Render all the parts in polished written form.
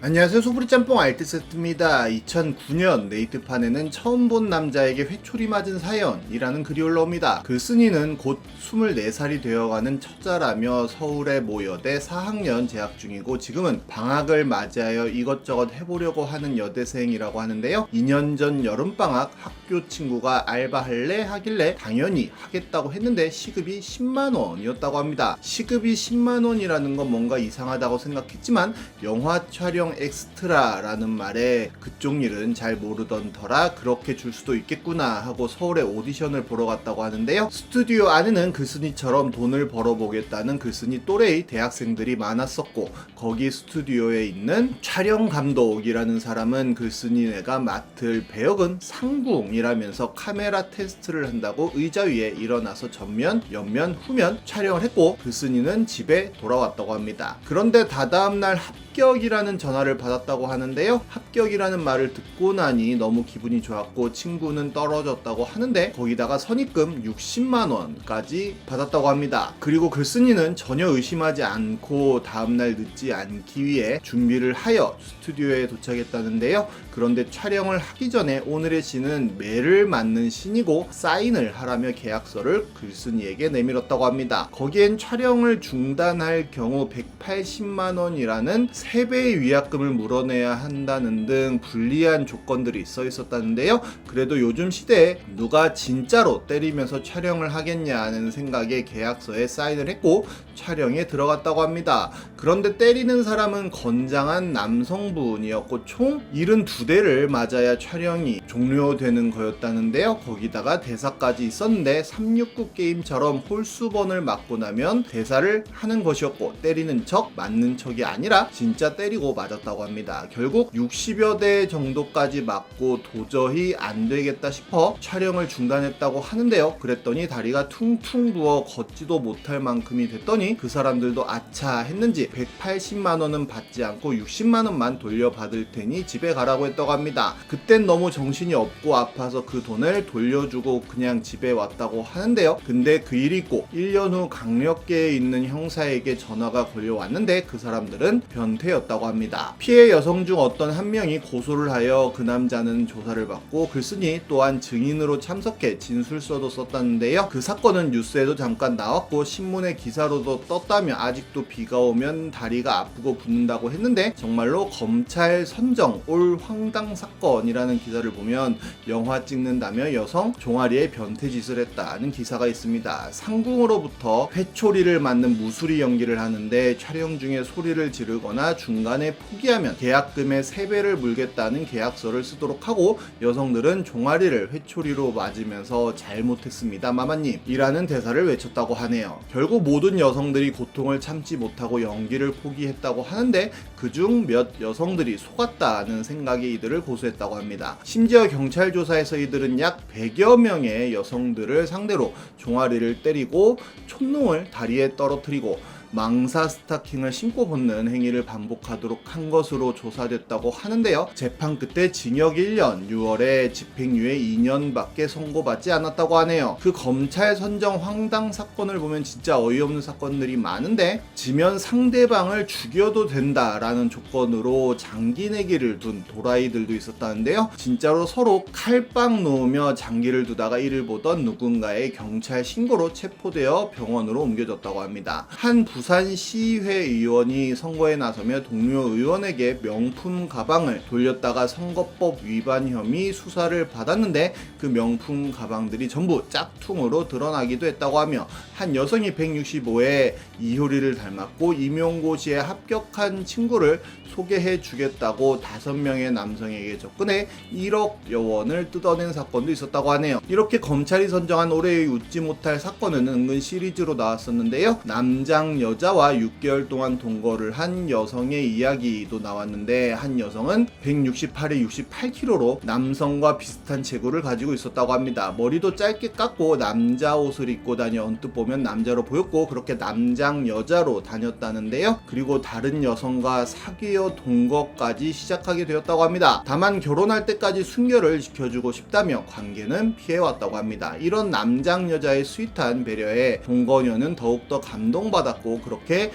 안녕하세요, 소프리짬뽕 알뜰세트입니다. 2009년 네이트판에는 처음 본 남자에게 회초리 맞은 사연이라는 글이 올라옵니다. 그 쓴이는 곧 24살이 되어가는 처자라며 서울의 모 여대 4학년 재학 중이고 지금은 방학을 맞이하여 이것저것 해보려고 하는 여대생이라고 하는데요. 2년 전 여름방학 학교 친구가 알바할래? 하길래 당연히 하겠다고 했는데 시급이 10만원이었다고 합니다. 시급이 10만원이라는 건 뭔가 이상하다고 생각했지만 영화 촬영 엑스트라라는 말에 그쪽 일은 잘 모르던 터라 그렇게 줄 수도 있겠구나 하고 서울에 오디션을 보러 갔다고 하는데요. 스튜디오 안에는 글쓴이처럼 돈을 벌어보겠다는 글쓴이 또래의 대학생들이 많았었고 거기 스튜디오에 있는 촬영 감독이라는 사람은 글쓴이네가 맡을 배역은 상궁이라면서 카메라 테스트를 한다고 의자 위에 일어나서 전면, 옆면, 후면 촬영을 했고 글쓴이는 집에 돌아왔다고 합니다. 그런데 다다음날 합격이라는 전화를 받았다고 하는데요. 합격이라는 말을 듣고 나니 너무 기분이 좋았고 친구는 떨어졌다고 하는데 거기다가 선입금 60만원까지 받았다고 합니다. 그리고 글쓴이는 전혀 의심하지 않고 다음날 늦지 않기 위해 준비를 하여 스튜디오에 도착했다는데요. 그런데 촬영을 하기 전에 오늘의 씬은 매를 맞는 씬이고 사인을 하라며 계약서를 글쓴이에게 내밀었다고 합니다. 거기엔 촬영을 중단할 경우 180만원이라는 3배의 위약금을 물어내야 한다는 등 불리한 조건들이 써 있었다는데요. 그래도 요즘 시대에 누가 진짜로 때리면서 촬영을 하겠냐는 생각에 계약서에 사인을 했고 촬영에 들어갔다고 합니다. 그런데 때리는 사람은 건장한 남성분이었고 총 72대를 맞아야 촬영이 종료되는 거였다는데요. 거기다가 대사까지 있었는데 369 게임처럼 홀수번을 맞고 나면 대사를 하는 것이었고 때리는 척 맞는 척이 아니라 진짜 때리고 맞았다고 합니다. 결국 60여 대 정도까지 맞고 도저히 안 되겠다 싶어 촬영을 중단했다고 하는데요. 그랬더니 다리가 퉁퉁 부어 걷지도 못할 만큼이 됐더니 그 사람들도 아차 했는지 180만원은 받지 않고 60만원만 돌려받을 테니 집에 가라고 했다고 합니다. 그땐 너무 정신이 없고 아파서 그 돈을 돌려주고 그냥 집에 왔다고 하는데요. 근데 그 일이 있고 1년 후 강력계에 있는 형사에게 전화가 걸려왔는데 그 사람들은 변태였다고 합니다. 피해 여성 중 어떤 한 명이 고소를 하여 그 남자는 조사를 받고 글쓴이 또한 증인으로 참석해 진술서도 썼다는데요. 그 사건은 뉴스에도 잠깐 나왔고 신문의 기사로도 떴다며 아직도 비가 오면 다리가 아프고 붓는다고 했는데 정말로 검찰 선정 올 황당 사건이라는 기사를 보면 영화 찍는다며 여성 종아리에 변태짓을 했다는 기사가 있습니다. 상궁으로부터 회초리를 맞는 무수리 연기를 하는데 촬영 중에 소리를 지르거나 중간에 포기하면 계약금의 3배를 물겠다는 계약서를 쓰도록 하고 여성들은 종아리를 회초리로 맞으면서 잘못했습니다 마마님 이라는 대사를 외쳤다고 하네요. 결국 모든 여성들이 고통을 참지 못하고 연기를 포기했다고 하는데 그중 몇 여성들이 속았다는 생각에 이들을 고소했다고 합니다. 심지어 경찰 조사에서 이들은 약 100여 명의 여성들을 상대로 종아리를 때리고 촛농을 다리에 떨어뜨리고 망사 스타킹을 신고 벗는 행위를 반복하도록 한 것으로 조사됐다고 하는데요. 재판 끝에 징역 1년, 6월에 집행유예 2년밖에 선고받지 않았다고 하네요. 그 검찰 선정 황당 사건을 보면 진짜 어이없는 사건들이 많은데 지면 상대방을 죽여도 된다라는 조건으로 장기 내기를 둔 도라이들도 있었다는데요. 진짜로 서로 칼빵 놓으며 장기를 두다가 이를 보던 누군가의 경찰 신고로 체포되어 병원으로 옮겨졌다고 합니다. 한 부산시의회 의원이 선거에 나서며 동료 의원에게 명품 가방을 돌렸다가 선거법 위반 혐의 수사를 받았는데 그 명품 가방들이 전부 짝퉁으로 드러나기도 했다고 하며 한 여성이 165에 이효리를 닮았고 임용고시에 합격한 친구를 소개해 주겠다고 5명의 남성에게 접근해 1억여 원을 뜯어낸 사건도 있었다고 하네요. 이렇게 검찰이 선정한 올해의 웃지 못할 사건은 은근 시리즈로 나왔었는데요. 남장 여자와 6개월 동안 동거를 한 여성의 이야기도 나왔는데 한 여성은 168에 68kg로 남성과 비슷한 체구를 가지고 있었다고 합니다. 머리도 짧게 깎고 남자 옷을 입고 다녀 언뜻 보면 남자로 보였고 그렇게 남장 여자로 다녔다는데요. 그리고 다른 여성과 사귀어 동거까지 시작하게 되었다고 합니다. 다만 결혼할 때까지 순결을 지켜주고 싶다며 관계는 피해왔다고 합니다. 이런 남장 여자의 스윗한 배려에 동거녀는 더욱더 감동받았고 했고 그렇게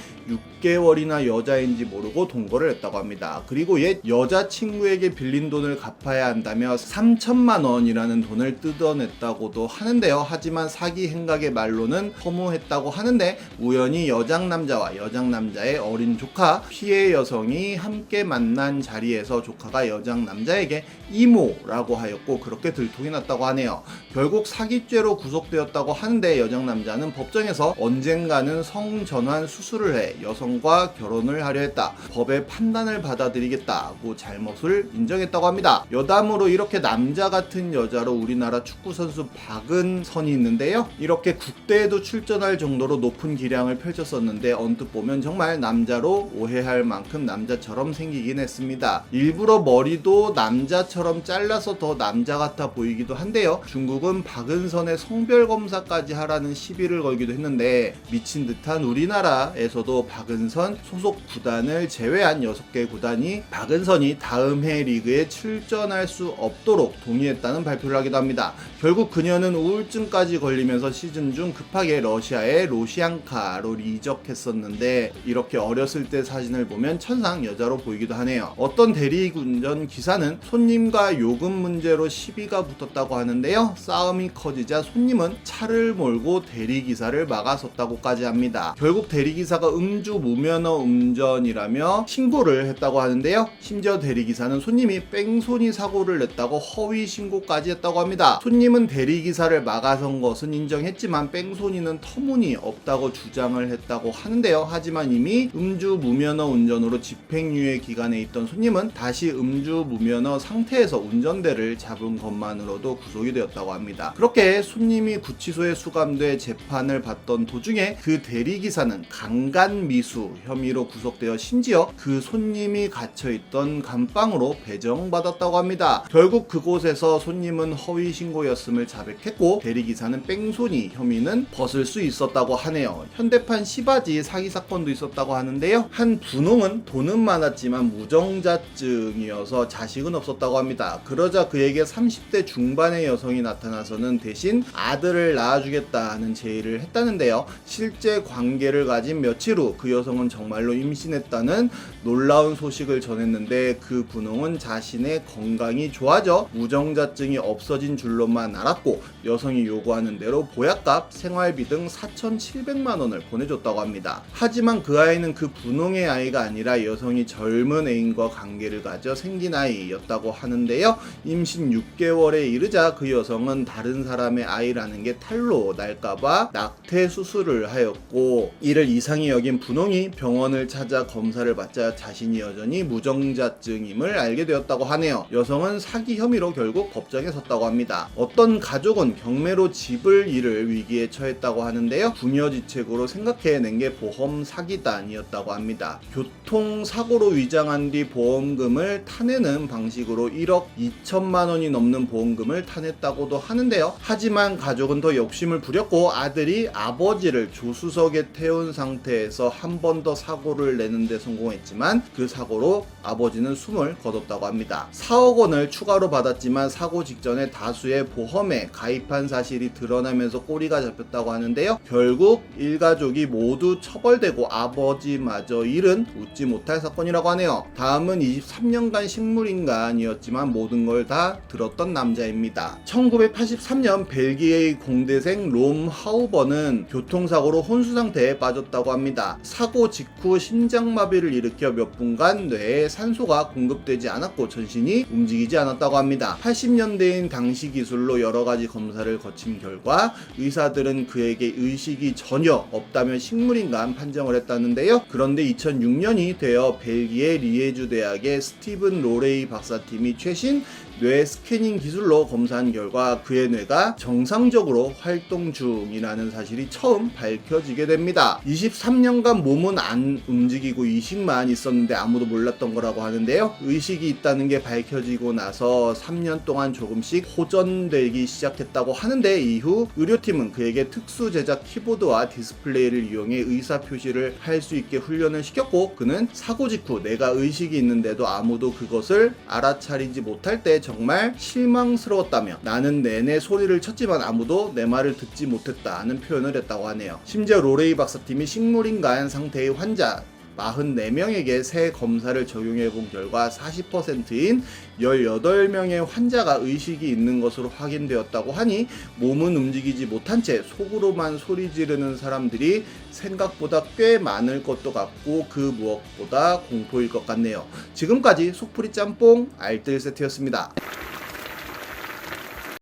6개월이나 여자인지 모르고 동거를 했다고 합니다. 그리고 옛 여자친구에게 빌린 돈을 갚아야 한다며 3천만 원이라는 돈을 뜯어냈다고도 하는데요. 하지만 사기 행각의 말로는 허무했다고 하는데 우연히 여장남자와 여장남자의 어린 조카 피해 여성이 함께 만난 자리에서 조카가 여장남자에게 이모라고 하였고 그렇게 들통이 났다고 하네요. 결국 사기죄로 구속되었다고 하는데 여장남자는 법정에서 언젠가는 성전환 수술을 해 여성과 결혼을 하려 했다. 법의 판단을 받아들이겠다고 잘못을 인정했다고 합니다. 여담으로 이렇게 남자 같은 여자로 우리나라 축구선수 박은선이 있는데요. 이렇게 국대에도 출전할 정도로 높은 기량을 펼쳤었는데 언뜻 보면 정말 남자로 오해할 만큼 남자처럼 생기긴 했습니다. 일부러 머리도 남자처럼 잘라서 더 남자 같아 보이기도 한데요. 중국은 박은선의 성별 검사까지 하라는 시비를 걸기도 했는데 미친 듯한 우리나라에서도 박은선 소속 구단을 제외한 6개 구단이 박은선이 다음 해 리그에 출전할 수 없도록 동의했다는 발표를 하기도 합니다. 결국 그녀는 우울증까지 걸리면서 시즌 중 급하게 러시아의 로시앙카로 이적했었는데 이렇게 어렸을 때 사진을 보면 천상 여자로 보이기도 하네요. 어떤 대리운전 기사는 손님과 요금 문제로 시비가 붙었다고 하는데요. 싸움이 커지자 손님은 차를 몰고 대리기사를 막아섰다고까지 합니다. 결국 대리기사가 음주 무면허 운전이라며 신고를 했다고 하는데요. 심지어 대리기사는 손님이 뺑소니 사고를 냈다고 허위 신고까지 했다고 합니다. 손님은 대리기사를 막아선 것은 인정했지만 뺑소니는 터무니없다고 주장을 했다고 하는데요. 하지만 이미 음주 무면허 운전으로 집행유예 기간에 있던 손님은 다시 음주 무면허 상태에서 운전대를 잡은 것만으로도 구속이 되었다고 합니다. 그렇게 손님이 구치소에 수감돼 재판을 받던 도중에 그 대리기사는 강간미수 혐의로 구속되어 심지어 그 손님이 갇혀있던 감방으로 배정받았다고 합니다. 결국 그곳에서 손님은 허위 신고였음을 자백했고 대리기사는 뺑소니 혐의는 벗을 수 있었다고 하네요. 현대판 시바지 사기 사건도 있었다고 하는데요. 한 분홍은 돈은 많았지만 무정자증이어서 자식은 없었다고 합니다. 그러자 그에게 30대 중반의 여성이 나타나서는 대신 아들을 낳아주겠다는 제의를 했다는데요. 실제 관계를 가진 며칠 후 그 여성은 정말로 임신했다는 놀라운 소식을 전했는데 그 분홍은 자신의 건강이 좋아져 무정자증이 없어진 줄로만 알았고 여성이 요구하는 대로 보약값, 생활비 등 4,700만 원을 보내줬다고 합니다. 하지만 그 아이는 그 분홍의 아이가 아니라 여성이 젊은 애인과 관계를 가져 생긴 아이였다고 하는데요. 임신 6개월에 이르자 그 여성은 다른 사람의 아이라는 게 탈로 날까봐 낙태 수술을 하였고 이를 이상히 여긴 분홍이 병원을 찾아 검사를 받자 자신이 여전히 무정자증임을 알게 되었다고 하네요. 여성은 사기 혐의로 결국 법정에 섰다고 합니다. 어떤 가족은 경매로 집을 잃을 위기에 처했다고 하는데요. 부녀지책으로 생각해낸 게 보험 사기단이었다고 합니다. 교통사고로 위장한 뒤 보험금을 타내는 방식으로 1억 2천만 원이 넘는 보험금을 타냈다고도 하는데요. 하지만 가족은 더 욕심을 부렸고 아들이 아버지를 조수석에 태운 상태에서 한 번 더 사고를 내는데 성공했지만 그 사고로 아버지는 숨을 거뒀다고 합니다. 4억 원을 추가로 받았지만 사고 직전에 다수의 보험에 가입한 사실이 드러나면서 꼬리가 잡혔다고 하는데요. 결국 일가족이 모두 처벌되고 아버지마저 잃은 웃지 못할 사건이라고 하네요. 다음은 23년간 식물인간이었지만 모든 걸 다 들었던 남자입니다. 1983년 벨기에의 공대생 롬 하우버는 교통사고로 혼수 상태에 빠졌다고 합니다. 사고 직후 심장마비를 일으켜 몇 분간 뇌에 산소가 공급되지 않았고 전신이 움직이지 않았다고 합니다. 80년대인 당시 기술로 여러가지 검사를 거친 결과 의사들은 그에게 의식이 전혀 없다며 식물인간 판정을 했다는데요. 그런데 2006년이 되어 벨기에 리에주 대학의 스티븐 로레이 박사팀이 최신 뇌 스캐닝 기술로 검사한 결과 그의 뇌가 정상적으로 활동 중이라는 사실이 처음 밝혀지게 됩니다. 23년간 몸은 안 움직이고 의식만 있었는데 아무도 몰랐던 거라고 하는데요. 의식이 있다는 게 밝혀지고 나서 3년 동안 조금씩 호전되기 시작했다고 하는데 이후 의료팀은 그에게 특수 제작 키보드와 디스플레이를 이용해 의사 표시를 할 수 있게 훈련을 시켰고 그는 사고 직후 내가 의식이 있는데도 아무도 그것을 알아차리지 못할 때 정말 실망스러웠다며 나는 내내 소리를 쳤지만 아무도 내 말을 듣지 못했다는 표현을 했다고 하네요. 심지어 로레이 박사팀이 식물인간 상태의 환자 44명에게 새 검사를 적용해본 결과 40%인 18명의 환자가 의식이 있는 것으로 확인되었다고 하니 몸은 움직이지 못한 채 속으로만 소리 지르는 사람들이 생각보다 꽤 많을 것도 같고 그 무엇보다 공포일 것 같네요. 지금까지 속풀이 짬뽕 알뜰 세트였습니다.